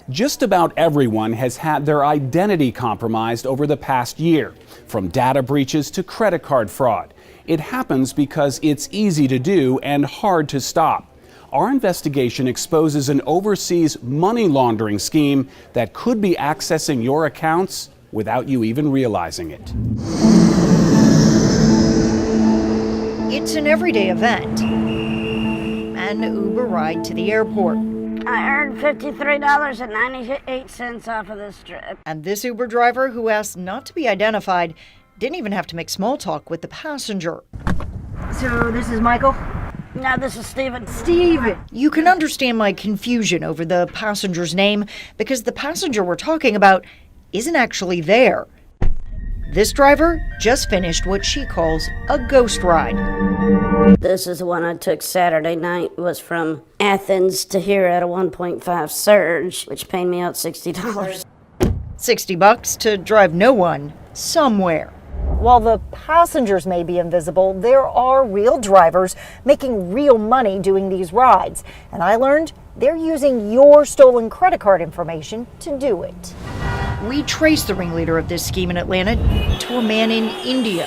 Just about everyone has had their identity compromised over the past year, from data breaches to credit card fraud. It happens because it's easy to do and hard to stop. Our investigation exposes an overseas money laundering scheme that could be accessing your accounts without you even realizing it. It's an everyday event. An Uber ride to the airport. I earned $53.98 off of this trip. And this Uber driver, who asked not to be identified, didn't even have to make small talk with the passenger. So this is Michael? No, this is Steven. Steven! You can understand my confusion over the passenger's name because the passenger we're talking about isn't actually there. This driver just finished what she calls a ghost ride. This is the one I took Saturday night. It was from Athens to here at a 1.5 surge, which paid me out $60. $60 to drive no one somewhere. While the passengers may be invisible, there are real drivers making real money doing these rides. And I learned they're using your stolen credit card information to do it. We traced the ringleader of this scheme in Atlanta to a man in India.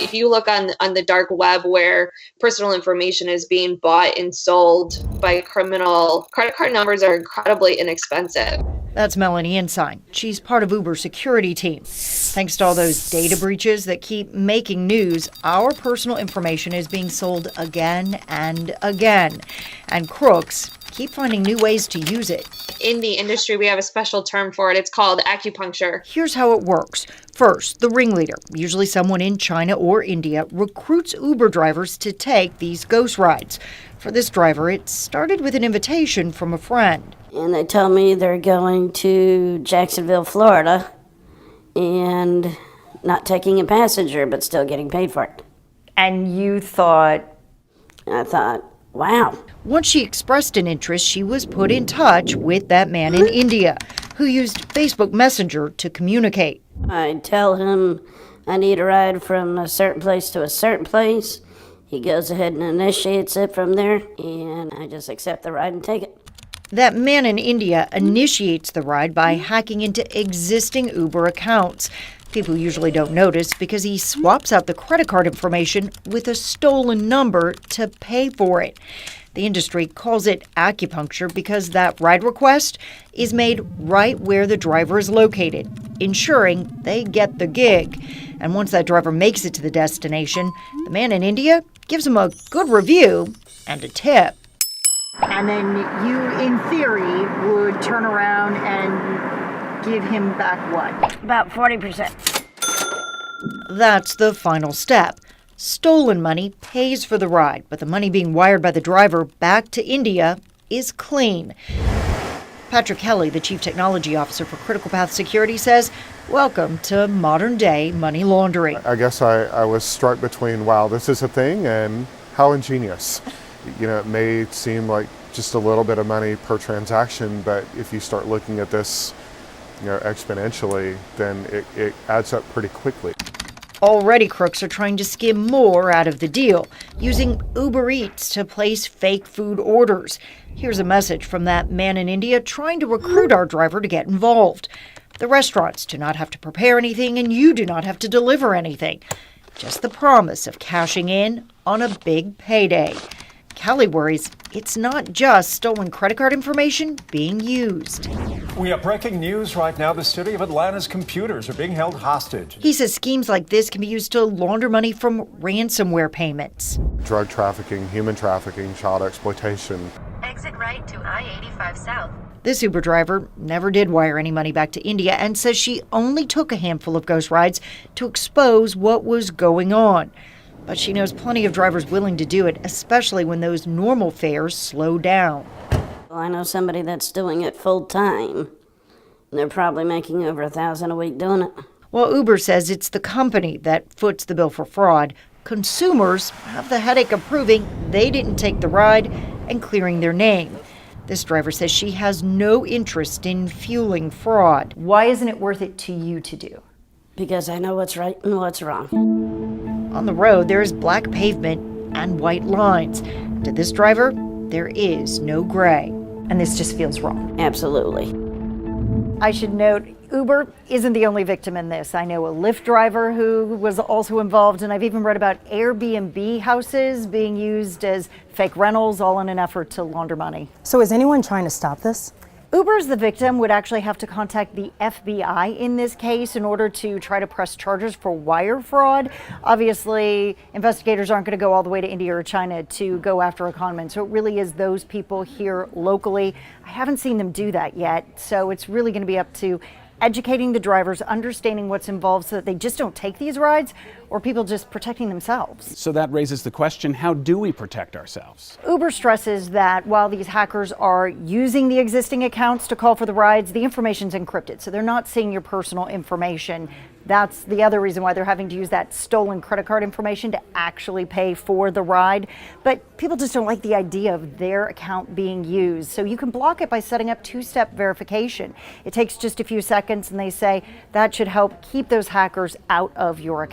If you look on the dark web where personal information is being bought and sold by criminal, credit card numbers are incredibly inexpensive. That's Melanie Ensign. She's part of Uber's security team. Thanks to all those data breaches that keep making news, our personal information is being sold again and again. And crooks keep finding new ways to use it. In the industry, we have a special term for it. It's called acupuncture. Here's how it works. First, the ringleader, usually someone in China or India, recruits Uber drivers to take these ghost rides. For this driver, it started with an invitation from a friend. And they tell me they're going to Jacksonville, Florida, and not taking a passenger, but still getting paid for it. And you thought? I thought, wow. Once she expressed an interest, she was put in touch with that man in India, who used Facebook Messenger to communicate. I tell him I need a ride from a certain place to a certain place. He goes ahead and initiates it from there, and I just accept the ride and take it. That man in India initiates the ride by hacking into existing Uber accounts. People usually don't notice because he swaps out the credit card information with a stolen number to pay for it. The industry calls it acupuncture because that ride request is made right where the driver is located, ensuring they get the gig. And once that driver makes it to the destination, the man in India gives him a good review and a tip. And then you, in theory, would turn around and give him back what? About 40%. That's the final step. Stolen money pays for the ride, but the money being wired by the driver back to India is clean. Patrick Kelly, the Chief Technology Officer for Critical Path Security, says, welcome to modern-day money laundering. I guess I was struck between, wow, this is a thing, and how ingenious. You know, it may seem like just a little bit of money per transaction, but if you start looking at this, exponentially, then it adds up pretty quickly. Already, crooks are trying to skim more out of the deal, using Uber Eats to place fake food orders. Here's a message from that man in India trying to recruit our driver to get involved. The restaurants do not have to prepare anything, and you do not have to deliver anything. Just the promise of cashing in on a big payday. Kelly worries it's not just stolen credit card information being used. We have breaking news right now. The city of Atlanta's computers are being held hostage. He says schemes like this can be used to launder money from ransomware payments. Drug trafficking, human trafficking, child exploitation. Exit right to I-85 South. This Uber driver never did wire any money back to India and says she only took a handful of ghost rides to expose what was going on. But she knows plenty of drivers willing to do it, especially when those normal fares slow down. Well, I know somebody that's doing it full time. They're probably making over $1,000 a week doing it. While Uber says it's the company that foots the bill for fraud, consumers have the headache of proving they didn't take the ride and clearing their name. This driver says she has no interest in fueling fraud. Why isn't it worth it to you to do? Because I know what's right and what's wrong. On the road, there is black pavement and white lines. To this driver, there is no gray. and this just feels wrong. Absolutely. I should note, Uber isn't the only victim in this. I know a Lyft driver who was also involved, and I've even read about Airbnb houses being used as fake rentals, all in an effort to launder money. So is anyone trying to stop this? Uber's the victim would actually have to contact the FBI in this case in order to try to press charges for wire fraud. Obviously, investigators aren't going to go all the way to India or China to go after a con man. So it really is those people here locally. I haven't seen them do that yet. So it's really going to be up to educating the drivers, understanding what's involved so that they just don't take these rides, or people just protecting themselves. So that raises the question, how do we protect ourselves? Uber stresses that while these hackers are using the existing accounts to call for the rides, the information's encrypted, so they're not seeing your personal information. That's the other reason why they're having to use that stolen credit card information to actually pay for the ride. But people just don't like the idea of their account being used. So you can block it by setting up two-step verification. It takes just a few seconds, and they say that should help keep those hackers out of your account.